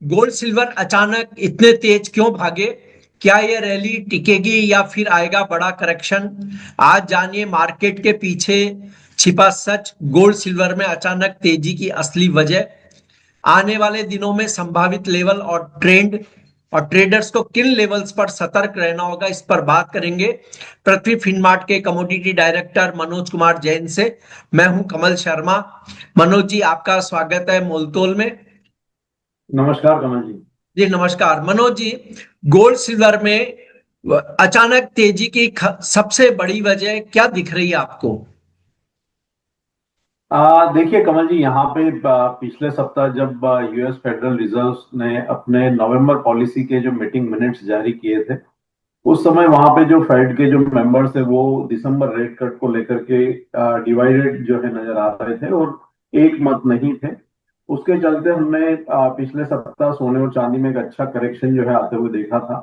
Gold silver अचानक इतने तेज क्यों भागे? क्या ये रैली टिकेगी या फिर आएगा बड़ा करेक्शन? आज जानिए मार्केट के पीछे छिपा सच, गोल्ड सिल्वर में अचानक तेजी की असली वजह। आने वाले दिनों में संभावित लेवल और ट्रेडर्स को किन लेवल्स पर सतर्क रहना होगा, इस पर बात करेंगे पृथ्वी फिनमार्ट के कमोडिटी डायरेक्टर मनोज कुमार जैन से। मैं हूं कमल शर्मा। मनोज जी, आपका स्वागत है मोलतोल में। नमस्कार कमल जी। जी नमस्कार मनोज जी। गोल्ड सिल्वर में अचानक तेजी की सबसे बड़ी वजह क्या दिख रही है आपको? देखिए कमल जी, यहाँ पे पिछले सप्ताह जब यूएस फेडरल रिजर्व ने अपने नवंबर पॉलिसी के जो मीटिंग मिनट्स जारी किए थे, उस समय वहां पे जो फेड के जो मेंबर्स है वो दिसंबर रेट कट को लेकर के डिवाइडेड जो है नजर आ रहे थे और एक मत नहीं थे। उसके चलते हमने पिछले सप्ताह सोने और चांदी में एक अच्छा करेक्शन जो है आते हुए देखा था।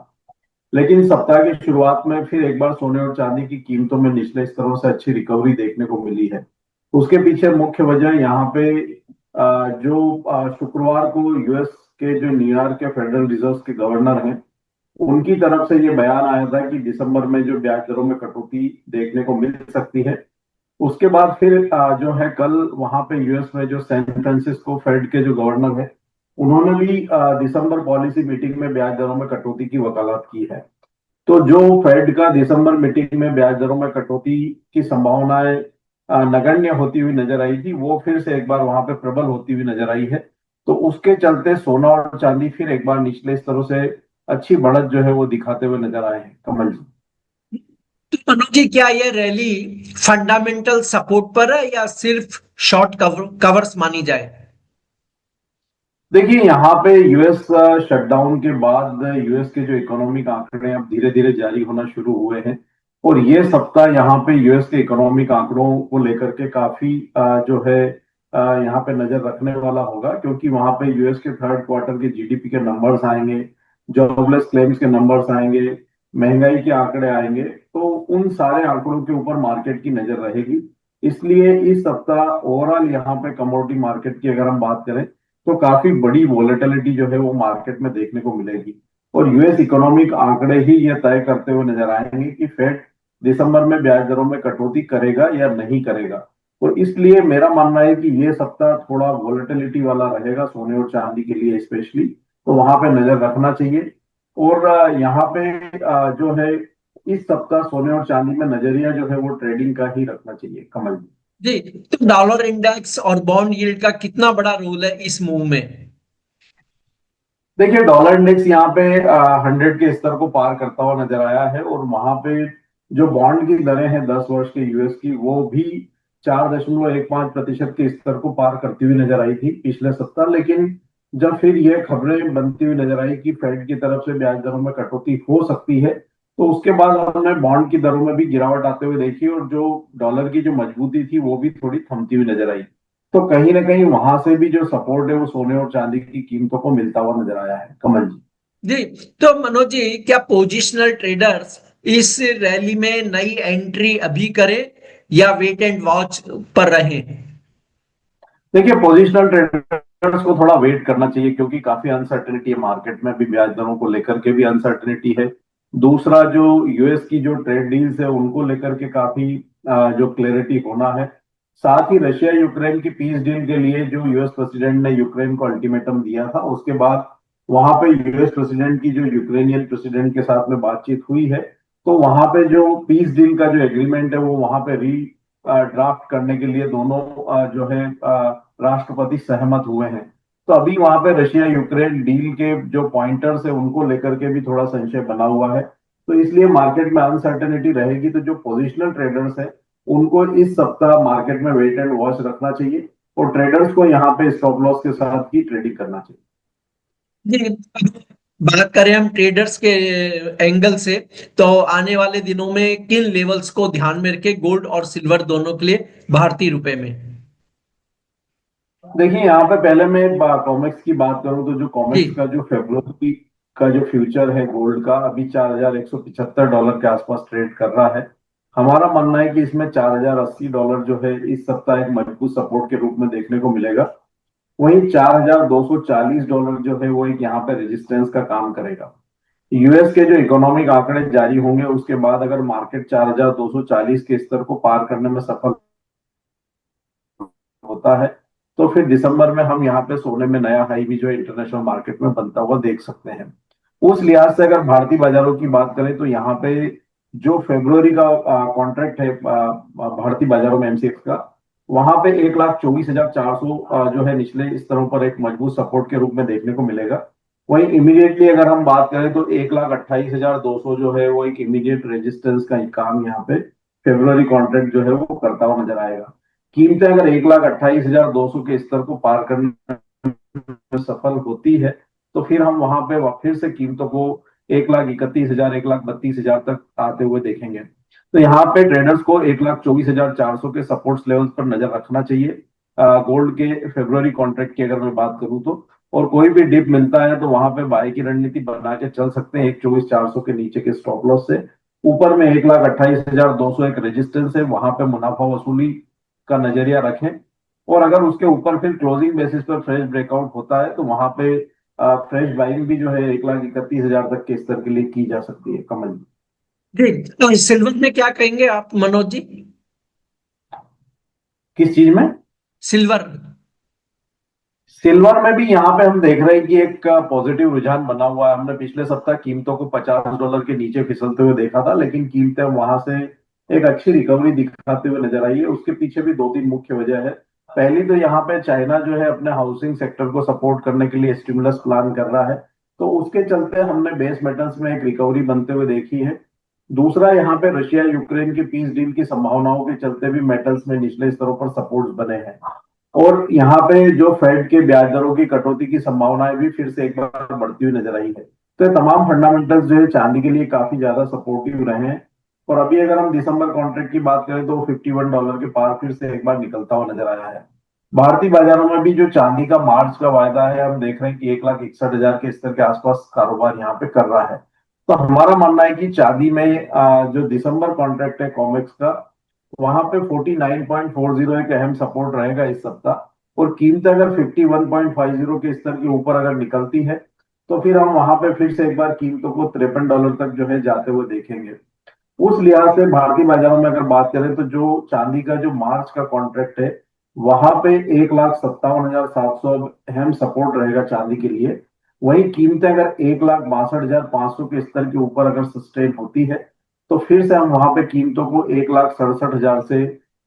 लेकिन सप्ताह की शुरुआत में फिर एक बार सोने और चांदी की कीमतों में निचले स्तरों से अच्छी रिकवरी देखने को मिली है। उसके पीछे मुख्य वजह यहाँ पे शुक्रवार को यूएस के जो न्यूयॉर्क के फेडरल रिजर्व के गवर्नर हैं, उनकी तरफ से ये बयान आया था कि दिसंबर में जो ब्याज दरों में कटौती देखने को मिल सकती है। उसके बाद फिर जो है कल वहां पे यूएस में जो सैन फ्रांसिस्को फेड के जो गवर्नर है, उन्होंने भी दिसंबर पॉलिसी मीटिंग में ब्याज दरों में कटौती की वकालत की है। तो जो फेड का दिसंबर मीटिंग में ब्याज दरों में कटौती की संभावनाएं नगण्य होती हुई नजर आई थी, वो फिर से एक बार वहां पे प्रबल होती हुई नजर आई है। तो उसके चलते सोना और चांदी फिर एक बार निचले स्तरों से अच्छी बढ़त जो है वो दिखाते हुए नजर आए हैं कमल जी। तो मनोज जी, क्या ये रैली फंडामेंटल सपोर्ट पर है या सिर्फ कवर्स मानी जाए? देखिए यहाँ पे यूएस शटडाउन के बाद यूएस के जो इकोनॉमिक आंकड़े अब धीरे धीरे जारी होना शुरू हुए हैं। और ये सप्ताह यहाँ पे यूएस के इकोनॉमिक आंकड़ों को लेकर के काफी जो है यहाँ पे नजर रखने वाला होगा, क्योंकि वहां पे यूएस के थर्ड क्वार्टर के जीडीपी के नंबर्स आएंगे, जॉबलेस क्लेम्स के नंबर्स आएंगे, महंगाई के आंकड़े आएंगे। तो उन सारे आंकड़ों के ऊपर मार्केट की नजर रहेगी। इसलिए इस सप्ताह ओवरऑल यहाँ पे कमोडिटी मार्केट की अगर हम बात करें तो काफी बड़ी वॉलेटिलिटी जो है वो मार्केट में देखने को मिलेगी। और यूएस इकोनॉमिक आंकड़े ही ये तय करते हुए नजर आएंगे कि फेड दिसंबर में ब्याज दरों में कटौती करेगा या नहीं करेगा। तो इसलिए मेरा मानना है कि ये सप्ताह थोड़ा वॉलेटिलिटी वाला रहेगा सोने और चांदी के लिए स्पेशली। तो वहां पे नजर रखना चाहिए। और यहाँ पे जो है इस सप्ताह सोने और चांदी में नजरिया जो है वो ट्रेडिंग का ही रखना चाहिए कमल जी। जी, तो डॉलर इंडेक्स और बॉन्ड यील्ड का कितना बड़ा रोल है इस मूव में? देखिए डॉलर इंडेक्स यहाँ पे 100 के स्तर को पार करता हुआ नजर आया है। और वहां पे जो बॉन्ड की दरें हैं 10 वर्ष के यूएस की, वो भी 4.15% के स्तर को पार करती हुई नजर आई थी पिछले सप्ताह। लेकिन जब फिर ये खबरें बनती हुई नजर आई कि फेड की तरफ से ब्याज दरों में कटौती हो सकती है, तो उसके बाद हमने बॉन्ड की दरों में भी गिरावट आते हुए देखी और जो डॉलर की जो मजबूती थी वो भी थोड़ी थमती हुई नजर आई। तो कहीं ना कहीं वहां से भी जो सपोर्ट है वो सोने और चांदी की कीमतों को मिलता हुआ नजर आया है कमल जी। जी, तो मनोज जी, क्या पोजिशनल ट्रेडर्स इस रैली में नई एंट्री अभी करें या वेट एंड वॉच पर रहें? देखिए पोजिशनल ट्रेडर्स को थोड़ा वेट करना चाहिए, क्योंकि काफी अनसर्टेनिटी है मार्केट में, भी ब्याज दरों को लेकर के भी अनसर्टेनिटी है। दूसरा जो यूएस की जो ट्रेड डील्स है उनको लेकर के काफी जो क्लैरिटी होना है। साथ ही रशिया यूक्रेन की पीस डील के लिए जो यूएस प्रेसिडेंट ने यूक्रेन को अल्टीमेटम दिया था, उसके बाद वहां पे यूएस प्रेसिडेंट की जो यूक्रेनियन प्रेसिडेंट के साथ में बातचीत हुई है। तो वहां पे जो पीस डील का जो एग्रीमेंट है वो वहां पे री ड्राफ्ट करने के लिए दोनों जो है राष्ट्रपति सहमत हुए हैं। तो अभी वहां पे रशिया यूक्रेन डील के जो पॉइंटर्स है उनको लेकर के भी थोड़ा संशय बना हुआ है। तो इसलिए मार्केट में अनसर्टेनिटी रहेगी। तो जो पोजिशनल ट्रेडर्स हैं उनको इस सप्ताह मार्केट में वेट एंड वॉच रखना चाहिए और ट्रेडर्स को यहाँ पे स्टॉप लॉस के साथ ही ट्रेडिंग करना चाहिए। जी, बात करें हम ट्रेडर्स के एंगल से, तो आने वाले दिनों में किन लेवल्स को ध्यान में रखे गोल्ड और सिल्वर दोनों के लिए भारतीय रुपए में? देखिए यहाँ पे पहले मैं कॉमेक्स की बात करूं तो जो जी। कॉमेक्स का जो फेब्रुवरी का जो फ्यूचर है गोल्ड का, अभी $4,175 के आसपास ट्रेड कर रहा है। हमारा मानना है कि इसमें $4,080 जो है इस सप्ताह एक मजबूत सपोर्ट के रूप में देखने को मिलेगा। वहीं $4,240 जो है वो एक यहाँ पे रेजिस्टेंस का काम करेगा। यूएस के जो इकोनॉमिक आंकड़े जारी होंगे उसके बाद अगर मार्केट 4,240 के स्तर को पार करने में सफल होता है तो फिर दिसंबर में हम यहाँ पे सोने में नया हाई भी जो है इंटरनेशनल मार्केट में बनता हुआ देख सकते हैं। उस लिहाज से अगर भारतीय बाजारों की बात करें तो यहाँ पे जो फरवरी का कॉन्ट्रैक्ट है भारतीय बाजारों में एमसीएक्स का, वहां पे 1,24,400 जो है निचले स्तरों पर एक मजबूत सपोर्ट के रूप में देखने को मिलेगा। वहीं इमीडिएटली अगर हम बात करें तो 1,28,200 जो है वो एक इमीडिएट रेजिस्टेंस का काम यहाँ पे फरवरी कॉन्ट्रैक्ट जो है वो करता हुआ नजर आएगा। कीमतें अगर 1,28,200 के स्तर को पार करने में सफल होती है तो फिर हम वहां पे फिर से कीमतों को 1,31,000 1,32,000 तक आते हुए देखेंगे। तो यहाँ पे ट्रेडर्स को 1,24,400 के सपोर्ट्स लेवल्स पर नजर रखना चाहिए गोल्ड के फरवरी कॉन्ट्रैक्ट की अगर मैं बात करूं तो। और कोई भी डिप मिलता है तो वहां पे बाय की रणनीति बना के चल सकते हैं 1,24,400 के नीचे के स्टॉप लॉस से। ऊपर में 1,28,200 एक रेजिस्टेंस है, वहां पे मुनाफा वसूली का नजरिया रखें। और अगर उसके ऊपर फिर क्लोजिंग बेसिस पर फ्रेश ब्रेकआउट होता है तो वहां पे फ्रेश बाइंग भी जो है 1,31,000 तक के स्तर के लिए की जा सकती है। कमल जी, जी, तो सिल्वर में क्या कहेंगे आप मनोज जी? किस चीज में? सिल्वर। सिल्वर में भी यहाँ पे हम देख रहे हैं कि एक पॉजिटिव रुझान बना हुआ है। हमने पिछले सप्ताह कीमतों को $50 के नीचे फिसलते हुए देखा था, लेकिन कीमतें वहां से एक अच्छी रिकवरी दिखाते हुए नजर आई है। उसके पीछे भी दो तीन मुख्य वजह है। पहली तो यहाँ पे चाइना जो है अपने हाउसिंग सेक्टर को सपोर्ट करने के लिए स्टिमुलस प्लान कर रहा है, तो उसके चलते हमने बेस मेटल्स में एक रिकवरी बनते हुए देखी है। दूसरा, यहाँ पे रशिया यूक्रेन के पीस डील की संभावनाओं के चलते भी मेटल्स में निचले स्तरों पर सपोर्ट बने हैं। और यहाँ पे जो फेड के ब्याज दरों की कटौती की संभावनाएं भी फिर से एक बार बढ़ती हुई नजर आई है। तो ये तमाम फंडामेंटल्स जो है चांदी के लिए काफी ज्यादा सपोर्टिव रहे हैं। और अभी अगर हम दिसंबर कॉन्ट्रैक्ट की बात करें तो $51 के पार फिर से एक बार निकलता हुआ नजर आया है। भारतीय बाजारों में भी जो चांदी का मार्च का वायदा है, हम देख रहे हैं कि 1,61,000 के स्तर के आसपास कारोबार यहाँ पे कर रहा है। तो हमारा मानना है कि चांदी में जो दिसंबर कॉन्ट्रैक्ट है कॉमेक्स का, वहां पे 49.40 एक अहम सपोर्ट रहेगा इस सप्ताह। और कीमत अगर 51.50 के स्तर के ऊपर अगर निकलती है तो फिर हम वहां पे फिर से एक बार कीमतों को $53 तक जो है जाते हुए देखेंगे। उस लिहाज से भारतीय बाजारों में अगर बात करें तो जो चांदी का जो मार्च का कॉन्ट्रैक्ट है, वहां पे 1,57,700 अहम सपोर्ट रहेगा चांदी के लिए। वही कीमतें अगर 1,62,500 के स्तर के ऊपर अगर सस्टेन होती है तो फिर से हम वहां पे कीमतों को 1,67,000 से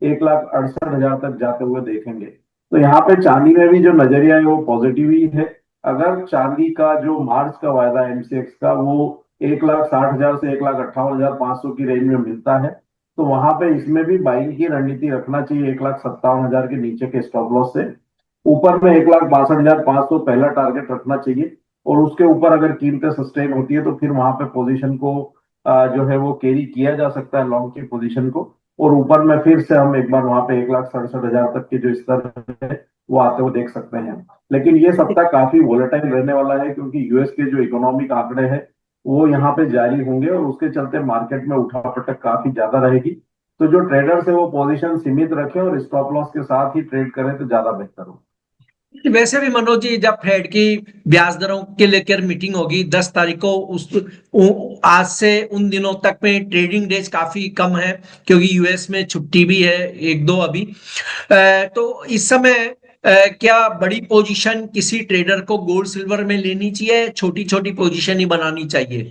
1,68,000 तक जाते हुए देखेंगे। तो यहाँ पे चांदी में भी जो नजरिया है वो पॉजिटिव ही है। अगर चांदी का जो मार्च का वायदा है एमसीएक्स का वो 1,60,000 से 1,58,500 की रेंज में मिलता है तो वहां पे इसमें भी बाइंग की रणनीति रखना चाहिए 1,57,000 के नीचे के स्टॉप लॉस से। ऊपर में 1,62,500 पहला टारगेट रखना चाहिए। और उसके ऊपर अगर कीमतें सस्टेन होती है तो फिर वहां पे पोजीशन को जो है वो कैरी किया जा सकता है लॉन्ग की पोजीशन को। और ऊपर में फिर से हम एक बार वहां पे 1,67,000 तक के जो स्तर है वो आते हुए देख सकते हैं। लेकिन ये सप्ताह काफी वोलेटाइल रहने वाला है क्योंकि यूएस के जो इकोनॉमिक आंकड़े हैं वो यहाँ पे जारी होंगे और उसके चलते मार्केट में उठापटक काफी ज्यादा रहेगी। तो जो ट्रेडर्स है वो पोजीशन सीमित रखें और स्टॉप लॉस के साथ ही ट्रेड करें तो ज्यादा बेहतर हो। वैसे भी मनोज जी, जब फेड की ब्याज दरों के लेकर मीटिंग होगी 10 तारीख को, आज से उन दिनों तक में ट्रेडिंग डेज काफी कम है, क्योंकि यूएस में छुट्टी भी है एक दो अभी। तो इस समय क्या बड़ी पोजीशन किसी ट्रेडर को गोल्ड सिल्वर में लेनी चाहिए, छोटी छोटी पोजीशन ही बनानी चाहिए?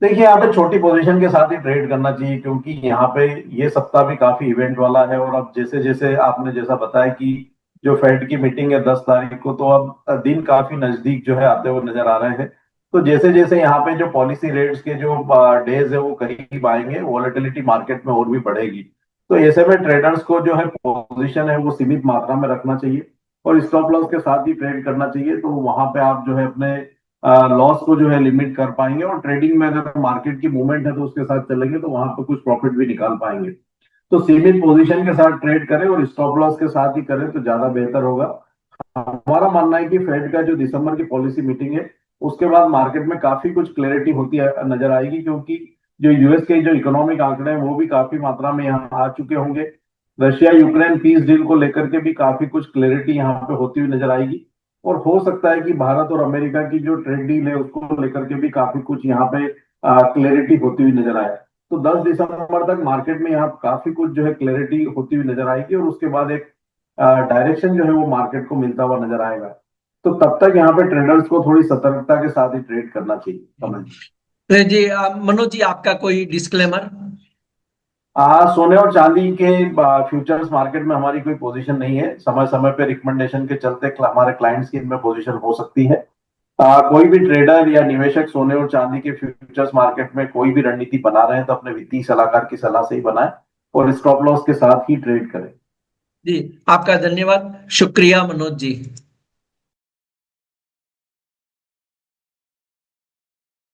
देखिए, यहाँ पे छोटी पोजीशन के साथ ही ट्रेड करना चाहिए क्योंकि यहाँ पे ये सप्ताह भी काफी इवेंट वाला है। और अब जैसे जैसे आपने जैसा बताया कि जो फेड की मीटिंग है 10 तारीख को, तो अब दिन काफी नजदीक जो है आते हुए नजर आ रहे हैं। तो जैसे जैसे यहाँ पे जो पॉलिसी रेट्स के जो डेज है वो करीब आएंगे, वॉलेटिलिटी मार्केट में और भी बढ़ेगी। तो ऐसे में ट्रेडर्स को जो है पोजिशन है वो सीमित मात्रा में रखना चाहिए और स्टॉप लॉस के साथ ही ट्रेड करना चाहिए। तो वहां पे आप जो है अपने लॉस को जो है लिमिट कर पाएंगे। और ट्रेडिंग में अगर मार्केट की मूवमेंट है तो उसके साथ चलेंगे तो वहां पे कुछ प्रॉफिट भी निकाल पाएंगे। तो सीमित पोजीशन के साथ ट्रेड करें और स्टॉप लॉस के साथ ही करें तो ज्यादा बेहतर होगा। हमारा मानना है कि फेड का जो दिसंबर की पॉलिसी मीटिंग है उसके बाद मार्केट में काफी कुछ क्लैरिटी होती है नजर आएगी क्योंकि जो यूएस के जो इकोनॉमिक आंकड़े हैं वो भी काफी मात्रा में यहाँ आ चुके होंगे। रशिया यूक्रेन पीस डील को लेकर के भी काफी कुछ क्लैरिटी यहाँ पे होती हुई नजर आएगी। और हो सकता है कि भारत और अमेरिका की जो ट्रेड डील है उसको लेकर के भी काफी कुछ यहाँ पे क्लैरिटी होती हुई नजर आए। तो 10 दिसंबर तक मार्केट में यहाँ काफी कुछ जो है क्लैरिटी होती हुई नजर आएगी, और उसके बाद एक डायरेक्शन जो है वो मार्केट को मिलता हुआ नजर आएगा। तो तब तक यहाँ पे ट्रेडर्स को थोड़ी सतर्कता के साथ ही ट्रेड करना चाहिए। समझ तो जी मनोज जी, आपका कोई डिस्क्लेमर? सोने और चांदी के फ्यूचर्स मार्केट में हमारी कोई पोजीशन नहीं है। समय समय पे रिकमेंडेशन के चलते हमारे क्लाइंट्स की इनमें पोजीशन हो सकती है। कोई भी ट्रेडर या निवेशक सोने और चांदी के फ्यूचर्स मार्केट में कोई भी रणनीति बना रहे हैं तो अपने वित्तीय सलाहकार की सलाह से ही बनाएं और स्टॉप लॉस के साथ ही ट्रेड करें। जी, आपका धन्यवाद, शुक्रिया मनोज जी।